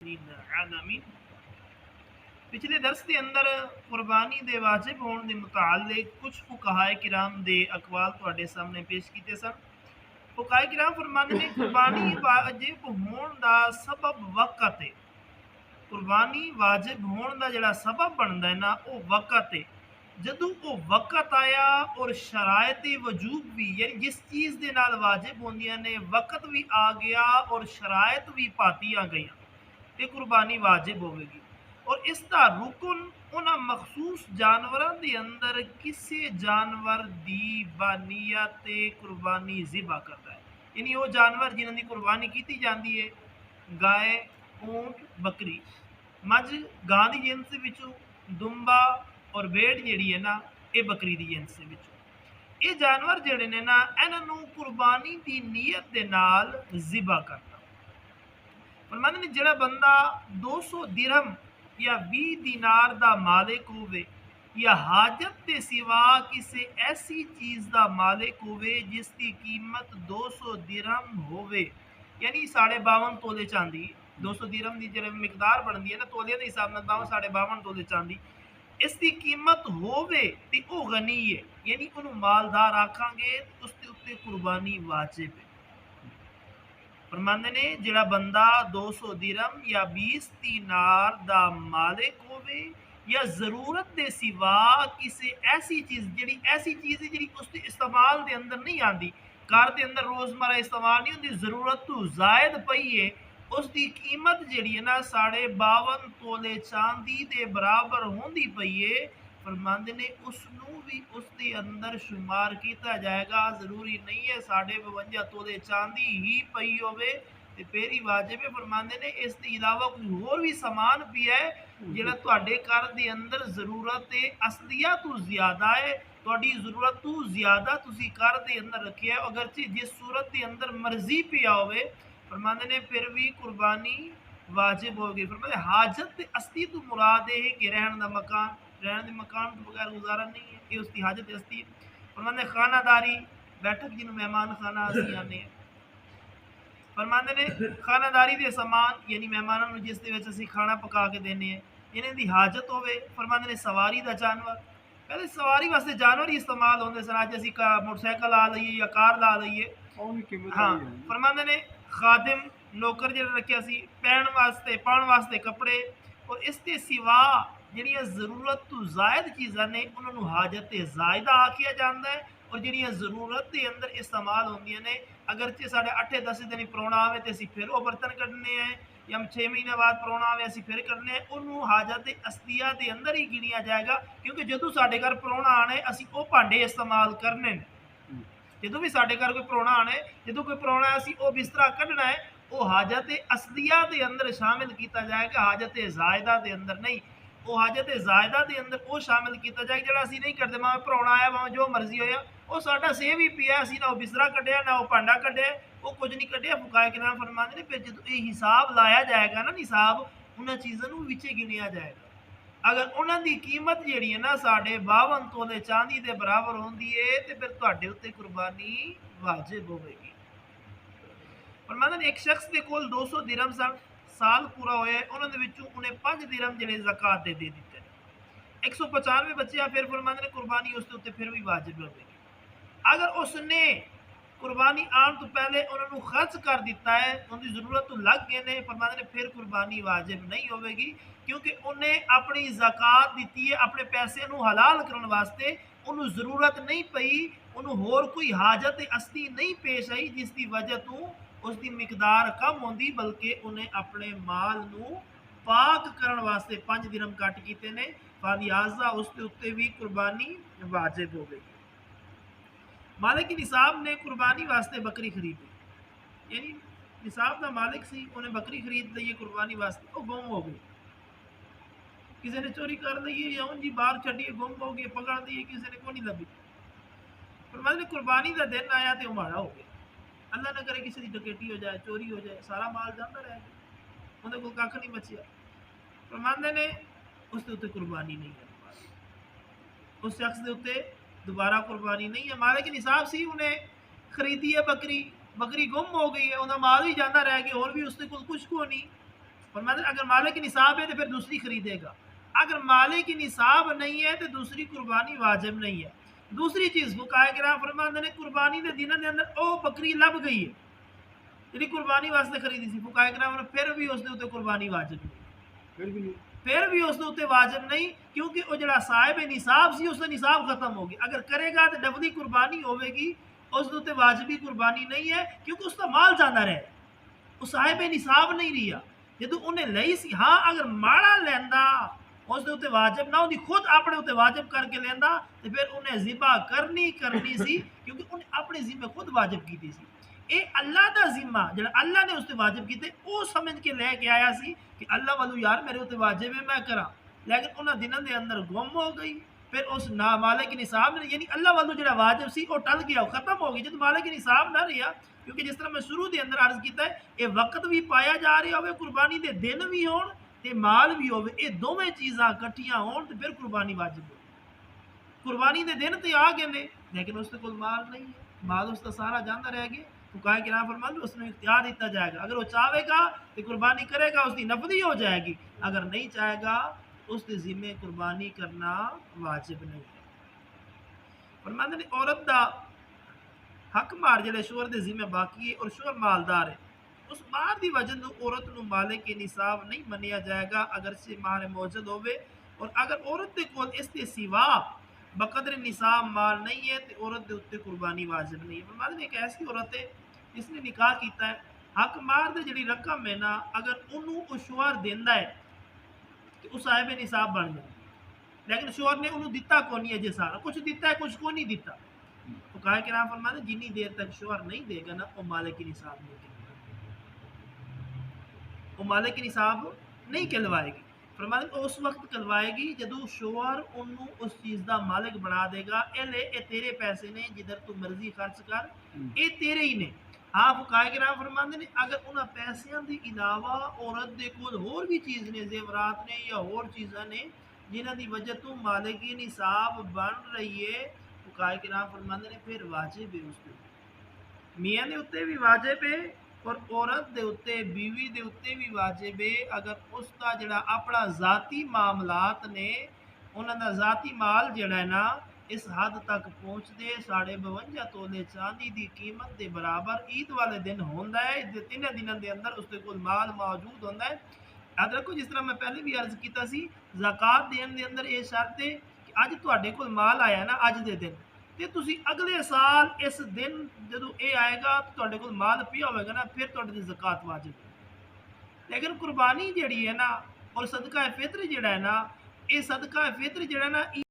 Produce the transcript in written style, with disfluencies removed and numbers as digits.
आलमीन। पिछले दर्स के अंदर कुर्बानी दे वाजिब होने के मुतालिक कुछ फुकाहाए किराम दे अकवाल तुहाडे सामने पेश किए सन। फुकाहाए किराम फरमाते ने कुर्बानी वाजिब होने का सबब वक़्त है। कुर्बानी वाजिब होने का जिहड़ा सबब बनता है ना वो वक़्त है। जदों वो वक़्त आया और शरायत वजूब भी यानी जिस चीज़ के नाल वाजिब होंदियां ने वक़्त भी आ गया और शरायत भी पातियां गई ते कुर्बानी वाजिब होगी। और इसका रुकन उन्हां मखसूस जानवरों के अंदर किसी जानवर की बानियत कुर्बानी ज़िबा करता है। यानी वो जानवर जिन्हों की कुर्बानी की जाती है, गाय, ऊंट, बकरी, मझ गां की जिनस विचों, दुंबा और भेड़ जिहड़ी है ना ये बकरी की जिनस विचों। ये जानवर जिहड़े ने ना इन्हां कुर्बानी की नीयत के नाल ज़िबा करता। फरमाते ने जिहड़ा बंदा 200 दिरहम या 20 दीनार का मालिक होवे या हाजत के सिवा किसी ऐसी चीज़ का मालिक होवे जिसकी कीमत 200 दिरहम होवे, यानी 52.5 तोले चांदी। 200 दिरहम की जो मिकदार बनती है ना तोलिया के हिसाब से 52.5 तोले चांदी इसकी कीमत होवे ते ओ गनी है, यानी उन्होंने मालदार आखांगे उसके उत्ते कुर्बानी वाजिब है। फरमाते ने जिहड़ा बंदा 200 दिरहम या 20 दीनार दा मालिक होवे या जरूरत के सिवा किसी ऐसी चीज़ जिहड़ी ऐसी चीज़ है जिहड़ी उसके इस्तेमाल के अंदर नहीं आती, घर के अंदर रोज़मर्रा इस्तेमाल नहीं होती, जरूरत तो जायद पई है, उसकी कीमत जिहड़ी है ना 52.5 तोले चांदी के बराबर होंदी पई है। फरमाते ने उसनू भी उसके अंदर शुमार किया जाएगा। जरूरी नहीं है 52.5 तोले चांदी ही पई होवे ते फिर ही वाजिब है। फरमाते ने इसके अलावा कोई होर भी समान भी है जिहड़ा तुहाडे घर के अंदर जरूरत है असलिया तो ज्यादा है, तुहाडी जरूरत तो ज्यादा तुसी घर के अंदर रखिया है, अगरचे जिस सूरत के अंदर मर्जी पिया होवे फरमाते ने फिर भी कुर्बानी वाजिब होगी। फरमाते हाजत ते असली तो मुराद है कि रहन का मकान, रहने के मकान के बगैर गुजारा नहीं है, ये उसकी हाजत हस्ती है। फरमाते खानादारी बैठक जिन्होंने मेहमान खाना असी आने हैं। फरमाते ने खानादारी के समान यानी मेहमानों जिस असी खाना पका के देने हैं इन्हें की हाजत होवे। फरमाते ने सवारी का जानवर, पहले सवारी वास्ते जानवर ही इस्तेमाल होंगे सन, अज असी मोटरसाइकिल ला लीए या कार ला लीए। हाँ फरमाते ने खादिम नौकर जो रखिया सी पैन वास्ते पाने वास्ते कपड़े और इसके सिवा जिहड़ियां जरूरत तो जायद चीज़ां ने उन्होंने हाजत जायदा आखिया जाता है। और जिहड़ियां जरूरत के अंदर इस्तेमाल होंदियां ने अगरचे साढ़े 8-10 दिन परौना आवे तो असी फिर वो बर्तन कढ़ने हैं या 6 महीने बाद परौना आवे असी फिर करने हैं, उन्होंने हाजत असलिया के अंदर ही गिनिया जाएगा। क्योंकि जो साढ़े घर परौना आने असी वो भांडे इस्तेमाल करने, जो भी साढ़े घर कोई परौना आना है जो कोई परौना असी वो बिस्तरा कढ़ना है वो हाजत असलिया के अंदर शामिल किया जाएगा, हाजत जायदा के अंदर नहीं। वो हाजत जायदा के अंदर वो शामिल किया जाएगा जो असी नहीं करते, भावें परौना आया भावें जो मर्जी होया वो साडा सेव ही पिया, असी ना वो बिस्तरा कढ़िया ना वो भांडा कढ़िया वो कुछ नहीं कढ़िया। फुकाए किराम फरमाते ने फिर जो ये हिसाब लाया जाएगा ना निसाब उन्होंने चीज़ों विचे गिनिया जाएगा। अगर उन्होंने कीमत जी है ना 52 तोले चांदी के बराबर होंगी है तो फिर तुहाडे उत्ते कुर्बानी वाजिब होगी। फरमाते ने एक शख्स के कोल 200 दिरहम सन, साल पूरा होया उन्होंने उन्हें 5 दिरहम जिहड़े ज़कात दे दिते, 195 बचे फिर फरमाते ने कुर्बानी उसके उत्ते फिर भी वाजिब होगी। अगर उसने कुर्बानी आने तो पहले उन्होंने खर्च कर दिता है उनकी जरूरत तो लग गए ने फरमाते ने फिर कुर्बानी वाजिब नहीं होगी, क्योंकि उन्हें अपनी ज़कात दी है अपने पैसे को हलाल करने वास्ते, उन्होंने जरूरत नहीं पई, उन्होंने होर कोई हाजत असली नहीं पेश आई जिसकी वजह तो उसकी मिकदार कम होंगी, बल्कि उन्हें अपने माल को पाक करने वास्ते 5 दिरहम कट किए ने, लिहाजा उसके उत्ते भी कुर्बानी वाजिब हो गई। मालिक निसाब ने कुर्बानी वास्ते बकरी खरीदी, यानी निसाब का मालिक सी उन्हें बकरी खरीद ली कुर्बानी वास्ते, वो गुम हो गई, किसी ने चोरी कर ली या उन जी बाहर छड़ी गुम हो गई, पकड़ दी किसी ने को नहीं लभी। फरमाते ने कुर्बानी का दिन आया तो माड़ा हो गया, अल्लाह ना करे किसी की डकैती हो जाए चोरी हो जाए सारा माल जाता रह गया, उन्हें कोई कख नहीं बचिया। फरमाते ने उसके उत्ते कुर्बानी नहीं है, उस शख्स के उत्ते दोबारा कुर्बानी नहीं है। मालिक निसाब सी उन्हें खरीदी है बकरी, बकरी गुम हो गई है, उन्हें माल भी जाता रह गया और भी उसके कुछ को नहीं। फरमाते अगर माल की निसाब है तो फिर दूसरी खरीदेगा, अगर माल की निसाब नहीं है तो दूसरी कुर्बानी वाजिब नहीं है। दूसरी चीज़ फुकाए किराम फरमाते ने कुर्बानी के दिनों के अंदर वो बकरी लभ गई है जी कुर्बानी वास्ते खरीदी सी, फुकाए किराम ने फिर भी उसके उत्ते कुर्बानी वाजिब नहीं, फिर भी उसके उत्ते वाजिब नहीं, क्योंकि वो जड़ा साहिब निसाब सी उसका निसाब खत्म हो गया। अगर करेगा तो डबली कुर्बानी होगी, उसके उत्ते वाजिबी कुर्बानी नहीं है, क्योंकि उसका माल जाना रहे, वो साहिब निसाब नहीं रहा जो उन्हें लई सी। हाँ अगर माड़ा लेंदा उसके उत्ते वाजिब ना होंदी, खुद अपने उत्ते वाजिब करके लेंदा तो फिर उन्हें जिबा करनी सी, क्योंकि उन्हें अपने जिम्मे खुद वाजिब की सी। ये अल्लाह का जिम्मा जो अल्लाह ने उसते वाजिब किए वो समझ के लैके आया सी कि अल्लाह वालू यार मेरे उत्ते वाजिब है मैं करा, लेकिन उन्होंने दिनों के अंदर गुम हो गई। फिर उस ना मालिक की निसाब ने यानी अल्लाह वालू जो वाजिब सी वो टल गया, खत्म हो गई, जो मालिक की निसाब ना रहा। क्योंकि जिस तरह मैं शुरू के अंदर अर्ज किया है, ये वक्त भी पाया जा रहा हो, कुर्बानी के दिन भी हो माल भी हो, ये दोवें चीज़ा कट्ठिया हो फिर कुर्बानी वाजिब हो। कुर्बानी के दिन तो आ गए ने लेकिन उसके कोल माल नहीं है, माल उसका सारा जाता रह गया। फुकाए किराम फरमाते उसने इख्तियार दिता जाएगा, अगर वो चाहेगा तो कुर्बानी करेगा, उसकी नफली हो जाएगी, अगर नहीं चाहेगा उसके जिम्मे कुर्बानी करना वाजिब नहीं है। फरमाते ने औरत का हक मार जो शोहर के जिम्मे बाकी है और शोहर मालदार है, उस मार की वजह से औरत को माले के निसाब नहीं मनिया जाएगा अगर से मार मौजूद होवे। और अगर औरत के कोल इसके सिवा बकदर निसाब माल नहीं है तो औरत के उत्ते कुर्बानी वाजिब नहीं है। फरमाते ने एक ऐसी औरत है जिसने निकाह किया है, हक मार दे जी रकम है ना अगर उन्होंने शोहर देंदा है तो उस साहिब निसाब बन जाए, लेकिन शोहर ने उन्होंने दिता को नहीं अजे, सारा कुछ दिता है कुछ को नहीं दिता। तो कहा कि नाम फरमाते जिन्नी देर तक शोहर नहीं देगा ना वो मालिक की निसाब नहीं कहलवाएगी, वो मालिक की निसाब नहीं कहलवाएगी। फरमाते उस वक्त कहलवाएगी जदों शोहर उन्होंने उस चीज़ का मालिक बना देगा, ए ले ए तेरे पैसे ने जिधर तू मर्जी खर्च कर, ये तेरे ही ने। हाँ फुकाए के नाम फरमाते ने अगर उन्होंने पैसों के अलावा औरत के कोल होर भी चीज़ ने, जेवरात ने या होर चीज़ा ने जिन्हों की वजह तो मालिक की निसाब बन रही है, फुकाए के नाम फरमाते ने फिर वाजिब है उसके मियाँ के उत्ते भी वाजिब है और औरत के उत्ते बीवी के उत्ते भी वाजिब है। अगर उसका जड़ा अपना जाती मामलात ने उन्होंने जाती माल जड़ा है ना इस हद तक पहुँचते 52 तोले चांदी की कीमत के बराबर ईद वाले दिन होंदा है, तीन दिनों के अंदर उसके कोल माल मौजूद होंदा है। याद रखो जिस तरह मैं पहले भी अर्ज किया सी, ज़कात देने के अंदर ये शर्त है कि अज तुहाडे कोल माल आया ना अज के दिन तो तुसी अगले साल इस दिन जदों ये आएगा तो तुहाडे कोल माल पिया होगा ना फिर तुहाडे ते ज़कात वाजिब है। लेकिन कुर्बानी जिहड़ी है ना और सदका फित्र जिहड़ा है ना, ये सदका फित्र जिहड़ा ना